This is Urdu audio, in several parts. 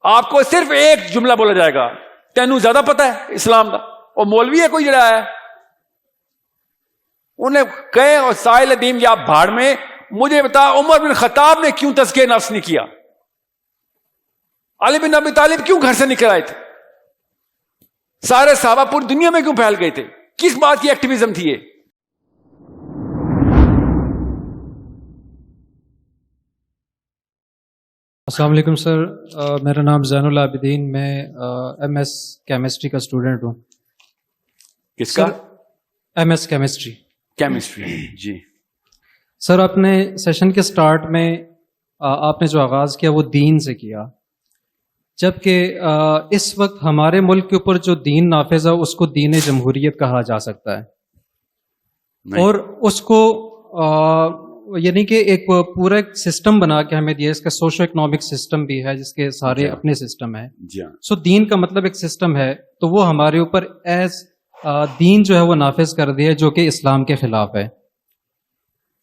آپ کو صرف ایک جملہ بولا جائے گا, تینوں زیادہ پتا ہے اسلام کا. اور مولوی ہے کوئی جڑا ہے, انہیں کہے اور سائل دین یا بھاڑ میں, مجھے بتا عمر بن خطاب نے کیوں تزکیہ نفس نہیں کیا, علی بن ابی طالب کیوں گھر سے نکل آئے تھے, سارے صحابہ پوری دنیا میں کیوں پھیل گئے تھے, کس بات کی ایکٹیویزم تھی یہ؟ السلام علیکم سر, میرا نام زین العابدین, میں ایم ایس کیمسٹری کا اسٹوڈنٹ ہوں. کس کا؟ M S chemistry. کیمسٹری, جی سر. اپنے سیشن کے سٹارٹ میں آپ نے جو آغاز کیا وہ دین سے کیا, جبکہ اس وقت ہمارے ملک کے اوپر جو دین نافذ ہے اس کو دین جمہوریت کہا جا سکتا ہے, اور اس کو یعنی کہ ایک پورا ایک سسٹم بنا کے ہمیں دیا, اس کا سوشو اکنامک سسٹم بھی ہے جس کے سارے اپنے سسٹم ہیں. سو دین کا مطلب ایک سسٹم ہے, تو وہ ہمارے اوپر ایز دین جو ہے وہ نافذ کر دیا جو کہ اسلام کے خلاف ہے.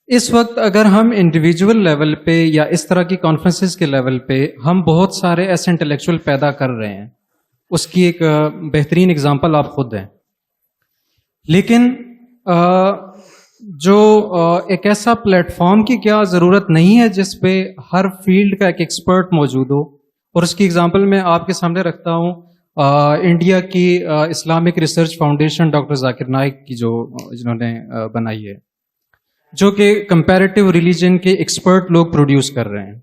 اس وقت اگر ہم انڈیویجول لیول پہ یا اس طرح کی کانفرنسز کے لیول پہ ہم بہت سارے ایسے انٹلیکچوئل پیدا کر رہے ہیں, اس کی ایک بہترین اگزامپل آپ خود ہیں. لیکن جو ایک ایسا پلیٹ فارم کی کیا ضرورت نہیں ہے جس پہ ہر فیلڈ کا ایک ایکسپرٹ موجود ہو, اور اس کی اگزامپل میں آپ کے سامنے رکھتا ہوں انڈیا کی Islamic research foundation doctor Zakir Naik کی جنہوں نے بنائی ہے, جو کہ کمپیریٹیو ریلیجن کے ایکسپرٹ لوگ پروڈیوس کر رہے ہیں.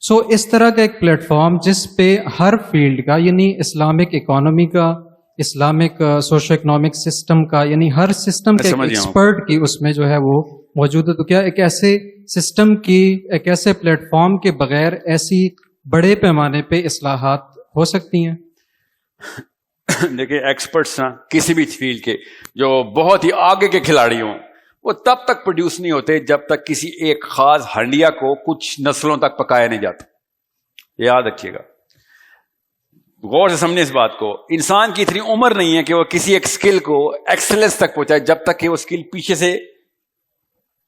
سو اس طرح کا ایک پلیٹ فارم جس پہ ہر فیلڈ کا, یعنی اسلامک اکانومی کا, اسلامک سوشو اکنامک سسٹم کا, یعنی ہر سسٹم کے ایکسپرٹ کی اس میں جو ہے وہ موجود ہے. تو کیا ایک ایسے سسٹم کی, ایک ایسے پلیٹ فارم کے بغیر ایسی بڑے پیمانے پہ اصلاحات ہو سکتی ہیں؟ دیکھیں ایکسپرٹس نا کسی بھی فیلڈ کے جو بہت ہی آگے کے کھلاڑی ہوں, وہ تب تک پروڈیوس نہیں ہوتے جب تک کسی ایک خاص ہنڈیا کو کچھ نسلوں تک پکایا نہیں جاتا. یاد رکھیے گا, غور سے سمجھیں اس بات کو. انسان کی اتنی عمر نہیں ہے کہ وہ کسی ایک سکل کو ایکسلنس تک پہنچائے جب تک کہ وہ سکل پیچھے سے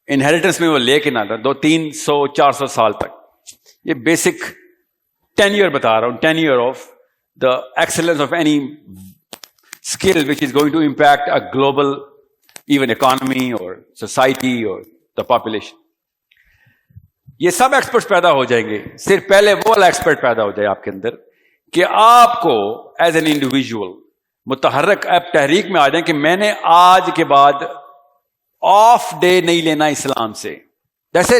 انہیریٹنس میں وہ لے کے نہ آتا 200-300-400 سال تک. یہ بیسک ٹینیور بتا رہا ہوں, tenure of the excellence of any skill which is going to impact a global even economy اور سوسائٹی اور دا پاپولیشن. یہ سب ایکسپرٹس پیدا ہو جائیں گے, صرف پہلے وہ والا ایکسپرٹ پیدا ہو جائے آپ کے اندر کہ آپ کو ایز این انڈیویجول متحرک ایپ تحریک میں آ جائیں کہ میں نے آج کے بعد آف ڈے نہیں لینا اسلام سے. جیسے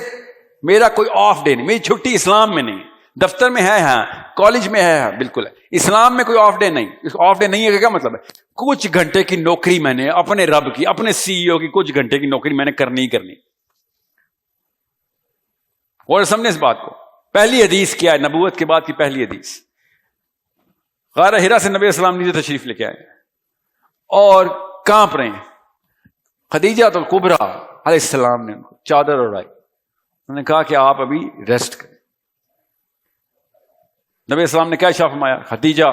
میرا کوئی آف ڈے نہیں, میری چھٹی اسلام میں نہیں, دفتر میں ہے ہاں, کالج میں ہے بالکل ہے, اسلام میں کوئی آف ڈے نہیں. آف ڈے نہیں ہے کیا مطلب ہے؟ کچھ گھنٹے کی نوکری میں نے اپنے رب کی, اپنے سی ای او کی کچھ گھنٹے کی نوکری میں نے کرنی ہی کرنی. اور سمجھے اس بات کو. پہلی حدیث کیا ہے نبوت کے بعد کی پہلی حدیث؟ غار ہرا سے نبی اسلام نیچے تشریف لے کے آئے اور کانپ رہے ہیں. خدیجہ الکبریٰ علیہ السلام نے ان کو چادر اڑائی, انہوں نے کہا کہ آپ ابھی ریسٹ کریں. نبی اسلام نے کیا ارشاد فرمایا؟ خدیجہ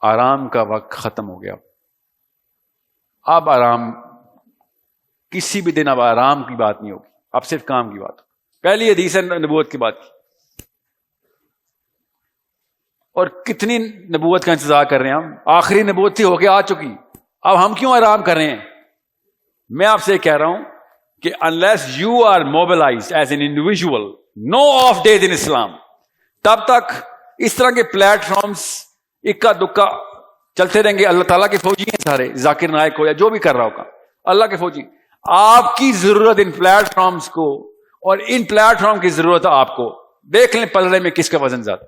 آرام کا وقت ختم ہو گیا, اب آرام کسی بھی دن اب آرام کی بات نہیں ہوگی, اب صرف کام کی بات. پہلی حدیث ہے نبوت کی بات کی. اور کتنی نبوت کا انتظار کر رہے ہیں ہم, آخری نبوت تھی ہو کے آ چکی, اب ہم کیوں آرام کر رہے ہیں؟ میں آپ سے کہہ رہا ہوں کہ unless you are mobilized as an individual, no off days in Islam, تب تک اس طرح کے پلیٹ فارمز اکا دکا چلتے رہیں گے. اللہ تعالیٰ کے فوجی ہیں سارے, ذاکر نائک ہو یا جو بھی کر رہا ہوگا, اللہ کے فوجی. آپ کی ضرورت ان پلیٹ فارمز کو, اور ان پلیٹ فارم کی ضرورت آپ کو. دیکھ لیں پلڑے میں کس کا وزن زیادہ.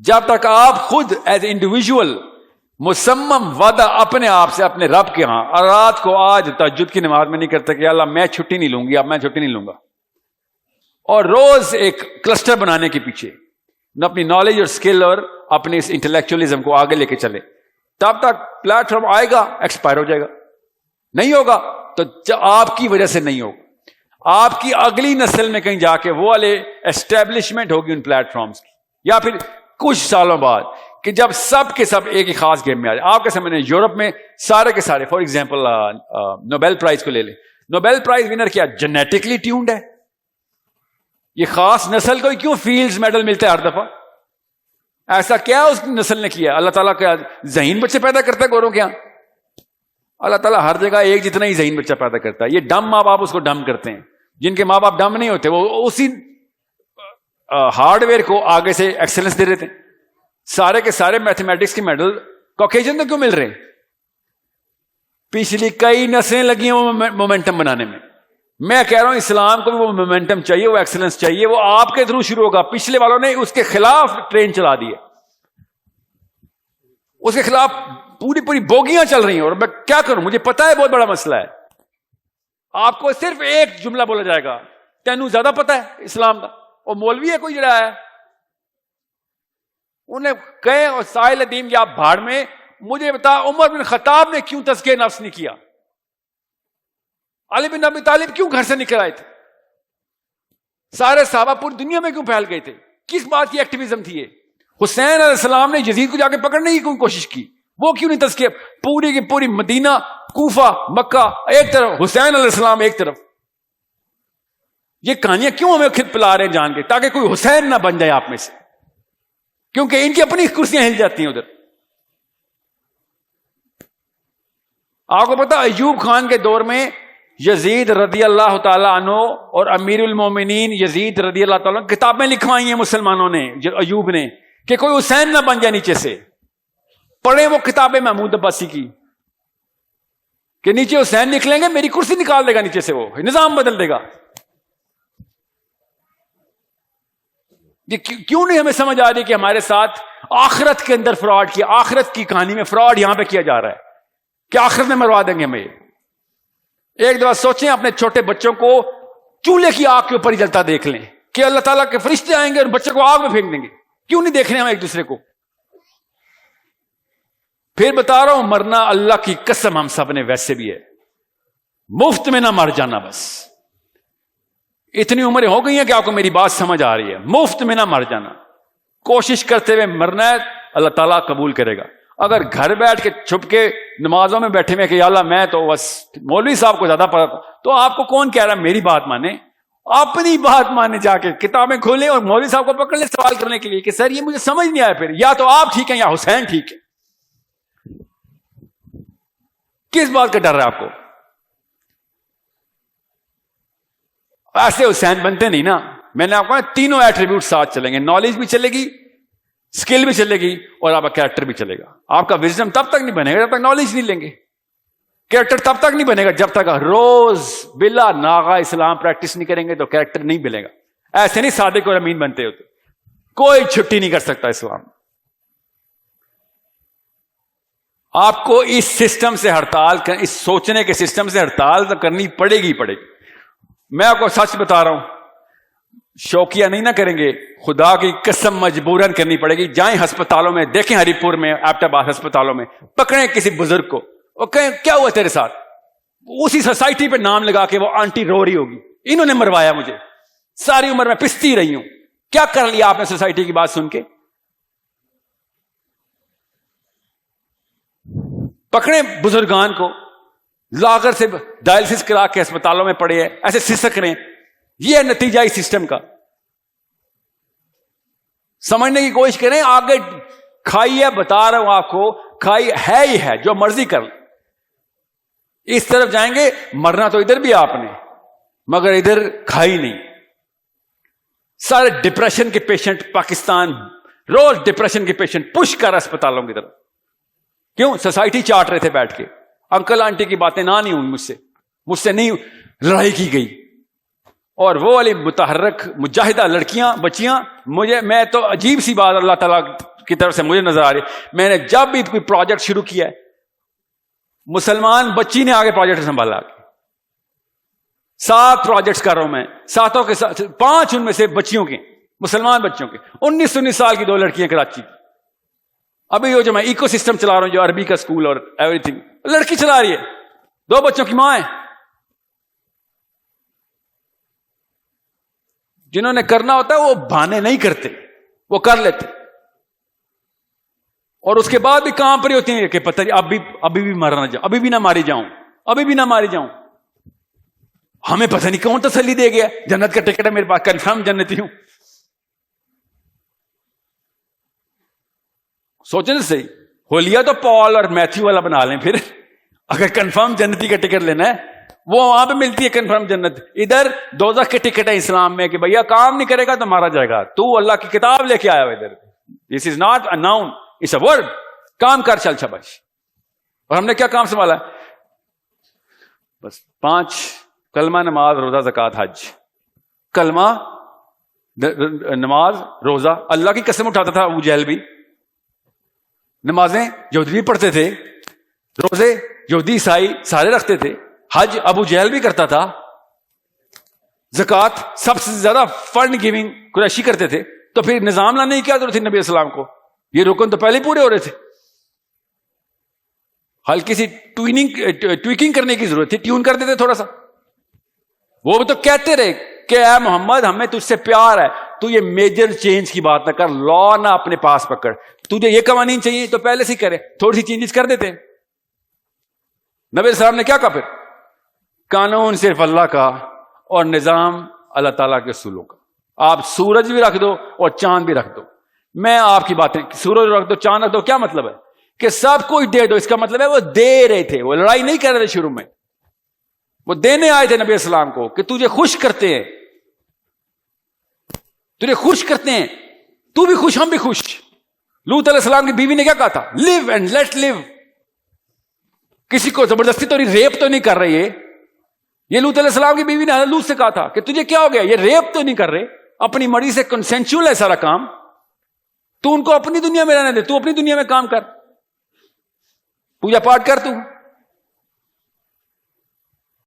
جب تک آپ خود ایز انڈیویجول مسمم وعدہ اپنے آپ سے اپنے رب کے ہاں, اور رات کو آج تہجد کی نماز میں نہیں کرتے کہ اللہ میں چھٹی نہیں لوں گی, اب میں چھٹی نہیں لوں گا, اور روز ایک کلسٹر بنانے کے پیچھے نہ اپنی نالج اور سکل اور اپنے اس انٹلیکچولیزم کو آگے لے کے چلے, تب تک پلیٹ فارم آئے گا ایکسپائر ہو جائے گا. نہیں ہوگا تو آپ کی وجہ سے نہیں ہوگا, آپ کی اگلی نسل میں کہیں جا کے وہ والے اسٹیبلشمنٹ ہوگی ان پلیٹ فارمز کی, یا پھر کچھ سالوں بعد کہ جب سب کے سب ایک ہی خاص گیم میں آ جائے. آپ کے سامنے یورپ میں سارے کے سارے, فار ایگزامپل نوبیل پرائز کو لے لیں, نوبیل پرائز ونر کیا جینیٹکلی ٹیونڈ ہے یہ خاص نسل کو کیوں فیلڈز میڈل ملتا ہے ہر دفعہ؟ ایسا کیا اس نسل نے کیا؟ اللہ تعالیٰ کیا ذہین بچے پیدا کرتا ہے گوروں کے یہاں؟ اللہ تعالیٰ ہر جگہ ایک جتنا ہی ذہین بچہ پیدا کرتا ہے. یہ ڈم ماں باپ اس کو ڈم کرتے ہیں. جن کے ماں باپ ڈم نہیں ہوتے وہ اسی ہارڈ ویئر کو آگے سے ایکسلنس دے دیتے ہیں. سارے کے سارے میتھمیٹکس کے میڈل کوکیجن تو کیوں مل رہے ہیں؟ پچھلی کئی نسلیں لگی ہیں وہ مومنٹم بنانے میں. میں کہہ رہا ہوں اسلام کو بھی وہ مومنٹم چاہیے, وہ ایکسلنس چاہیے. وہ آپ کے تھرو شروع ہوگا. پچھلے والوں نے اس کے خلاف ٹرین چلا دی ہے, اس کے خلاف پوری بوگیاں چل رہی ہیں. اور میں کیا کروں, مجھے پتا ہے بہت بڑا مسئلہ ہے. آپ کو صرف ایک جملہ بولا جائے گا, تینوں زیادہ پتا ہے اسلام کا. اور مولوی ہے کوئی جڑا ہے, انہیں کہے اور ساحل دین یا بھاڑ میں, مجھے بتا عمر بن خطاب نے کیوں تزکیہ نفس نہیں کیا؟ علی بن ابی طالب کیوں گھر سے نکل آئے تھے؟ سارے صحابہ پوری دنیا میں کیوں پھیل گئے تھے؟ کس بات کی ایکٹیویزم تھی یہ؟ حسین علیہ السلام نے یزید کو جا کے پکڑنے کی کوئی کوشش کی, وہ کیوں نہیں تزکیہ؟ پوری کی پوری مدینہ, کوفہ, مکہ ایک طرف, حسین علیہ السلام ایک طرف. یہ کہانیاں کیوں ہمیں خود پلا رہے ہیں جان کے, تاکہ کوئی حسین نہ بن جائے آپ میں سے, کیونکہ ان کی اپنی کرسیاں ہل جاتی ہیں ادھر. آپ کو پتا ایوب خان کے دور میں یزید رضی اللہ تعالیٰ عنہ اور امیر المومنین یزید رضی اللہ تعالیٰ عنہ کتابیں لکھوائی ہیں مسلمانوں نے, ایوب نے, کہ کوئی حسین نہ بن جائے نیچے سے. پڑھیں وہ کتابیں محمود عباسی کی, کہ نیچے حسین نکلیں گے میری کرسی نکال دے گا نیچے سے, وہ نظام بدل دے گا. یہ کیوں نہیں ہمیں سمجھ آ رہی کہ ہمارے ساتھ آخرت کے اندر فراڈ کیا, آخرت کی کہانی میں فراڈ یہاں پہ کیا جا رہا ہے کہ آخرت میں مروا دیں گے ہمیں. ایک دفعہ سوچیں اپنے چھوٹے بچوں کو چولہے کی آگ کے اوپر ہی جلتا دیکھ لیں کہ اللہ تعالیٰ کے فرشتے آئیں گے اور بچے کو آگ میں پھینک دیں گے. کیوں نہیں دیکھ رہے ہم ایک دوسرے کو؟ پھر بتا رہا ہوں, مرنا اللہ کی قسم ہم سب نے ویسے بھی ہے, مفت میں نہ مر جانا. بس اتنی عمریں ہو گئی ہیں کہ آپ کو میری بات سمجھ آ رہی ہے. مفت میں نہ مر جانا, کوشش کرتے ہوئے مرنا ہے, اللہ تعالیٰ قبول کرے گا. اگر گھر بیٹھ کے چھپ کے نمازوں میں بیٹھے ہوئے کہ یا اللہ میں تو بس مولوی صاحب کو زیادہ پتا, تو آپ کو کون کہہ رہا ہے میری بات مانے؟ اپنی بات مانے, جا کے کتابیں کھولیں اور مولوی صاحب کو پکڑ لیں سوال کرنے کے لیے کہ سر یہ مجھے سمجھ نہیں آیا. پھر یا تو آپ ٹھیک ہیں یا حسین ٹھیک ہے. کس بات کا ڈر ہے آپ کو؟ ایسے حسین بنتے نہیں نا. میں نے آپ کو کہا تینوں ایٹریبیوٹ ساتھ چلیں گے, نالج بھی چلے گی, اسکل بھی چلے گی, اور آپ کا کیریکٹر بھی چلے گا. آپ کا وزڈم تب تک نہیں بنے گا جب تک نالج نہیں لیں گے. کیریکٹر تب تک نہیں بنے گا جب تک روز بلا ناغا اسلام پریکٹس نہیں کریں گے, تو کیریکٹر نہیں بنے گا. ایسے نہیں صادق اور امین بنتے ہوتے. کوئی چھٹی نہیں کر سکتا اسلام. آپ کو اس سسٹم سے ہڑتال, اس سوچنے کے سسٹم سے ہڑتال کرنی پڑے گی پڑے گی. میں آپ کو سچ بتا رہا ہوں, شوقیہ نہیں نہ کریں گے, خدا کی قسم مجبوراً کرنی پڑے گی. جائیں ہسپتالوں میں, دیکھیں ہری پور میں, ایبٹ آباد ہسپتالوں میں, پکڑیں کسی بزرگ کو اور کہیں کیا ہوا تیرے ساتھ, اسی سوسائٹی پہ نام لگا کے وہ آنٹی رو رہی ہوگی انہوں نے مروایا مجھے, ساری عمر میں پستی رہی ہوں. کیا کر لیا آپ نے سوسائٹی کی بات سن کے؟ پکڑیں بزرگان کو, لاگر سے ڈائلسس کرا کے ہسپتالوں میں پڑے ہیں, ایسے سسک رہے ہیں. یہ ہے نتیجہ اس سسٹم کا. سمجھنے کی کوشش کریں. آگے کھائی ہے, بتا رہا ہوں آپ کو, کھائی ہے ہی ہے, جو مرضی کر لیں. اس طرف جائیں گے, مرنا تو ادھر بھی آپ نے, مگر ادھر کھائی نہیں. سارے ڈپریشن کے پیشنٹ پاکستان, روز ڈپریشن کے پیشنٹ پش کر اسپتالوں کی طرف. کیوں؟ سوسائٹی چاٹ رہے تھے بیٹھ کے. انکل آنٹی کی باتیں نہ نہیں ہوئی مجھ سے نہیں لڑائی کی گئی. اور وہ والی متحرک مجاہدہ لڑکیاں بچیاں, میں تو عجیب سی بات اللہ تعالیٰ کی طرف سے مجھے نظر آ رہی. میں نے جب بھی کوئی پروجیکٹ شروع کیا ہے, مسلمان بچی نے آگے پروجیکٹ سنبھالا. 7 پروجیکٹس کر رہا ہوں میں, 7 کے ساتھ 5 ان میں سے بچیوں کے, مسلمان بچوں کے. 19 سال کی 2 لڑکیاں کراچی کی. ابھی جو میں ایکو سسٹم چلا رہا ہوں, جو عربی کا اسکول اور ایوری تھنگ, لڑکی چلا رہی ہے, 2 بچوں کی ماں ہے. جنہوں نے کرنا ہوتا ہے وہ بہانے نہیں کرتے, وہ کر لیتے. اور اس کے بعد بھی کام پر ہی ہوتی ہیں کہ پتہ ابھی بھی مرنا جاؤں, ابھی بھی نہ ماری جاؤں, ابھی بھی نہ ماری جاؤں. ہمیں پتہ نہیں کون تسلی دے گیا, جنت کا ٹکٹ ہے میرے پاس, کنفرم جنتی ہوں. سوچیں نا صحیح, ہولیا تو پال اور میتھیو والا بنا لیں پھر, اگر کنفرم جنتی کا ٹکٹ لینا ہے وہ وہاں پہ ملتی ہے کنفرم جنت. ادھر دوزخ کے ٹکٹ ہے اسلام میں کہ بھیا کام نہیں کرے گا تو مارا جائے گا, تو اللہ کی کتاب لے کے آیا ہوا ادھر. This is not a noun, it's a word. کام کر چل شاباش. اور ہم نے کیا کام سنبھالا؟ بس 5 کلمہ, نماز, روزہ, زکوٰۃ, حج. کلمہ, نماز, روزہ. اللہ کی قسم اٹھاتا تھا ابو جہل بھی. نمازیں یہودی بھی پڑھتے تھے, روزے یہودی عیسائی سارے رکھتے تھے, حج ابو جہل بھی کرتا تھا, زکوٰۃ سب سے زیادہ فنڈ گیونگ قریشی کرتے تھے. تو پھر نظام لانے کی کیا ضرورت تھی نبی السلام کو؟ یہ رکن تو پہلے پورے ہو رہے تھے. ہلکی سی ٹویکنگ کرنے کی ضرورت تھی, ٹیون کر دیتے تھوڑا سا. وہ بھی تو کہتے رہے کہ اے محمد ہمیں تجھ سے پیار ہے, تو یہ میجر چینج کی بات نہ کر, لا نہ اپنے پاس پکڑ, تجھے یہ قوانین چاہیے تو پہلے سے ہی کرے, تھوڑی سی چینجز کر دیتے. نبی السلام نے کیا کہا پھر؟ قانون صرف اللہ کا اور نظام اللہ تعالیٰ کے اصولوں کا. آپ سورج بھی رکھ دو اور چاند بھی رکھ دو, میں آپ کی باتیں, سورج رکھ دو چاند رکھ دو, کیا مطلب ہے؟ کہ سب کچھ دے دو. اس کا مطلب ہے وہ دے رہے تھے, وہ لڑائی نہیں کر رہے تھے شروع میں, وہ دینے آئے تھے نبی السلام کو کہ تجھے خوش کرتے ہیں, تجھے خوش کرتے ہیں, تو بھی خوش ہم بھی خوش. لوط علیہ السلام کی بیوی نے کیا کہا تھا؟ لیو اینڈ لیٹ لیو. کسی کو زبردستی تو ریپ تو نہیں کر رہے یہ لوط علیہ السلام کی بیوی نے حضرت لوط سے کہا تھا کہ تجھے کیا ہو گیا, یہ ریپ تو نہیں کر رہے, اپنی مڑی سے کنسینچول ہے سارا کام, تو ان کو اپنی دنیا میں رہنے دے, تو اپنی دنیا میں کام کر, پوجا پاٹ کر, تو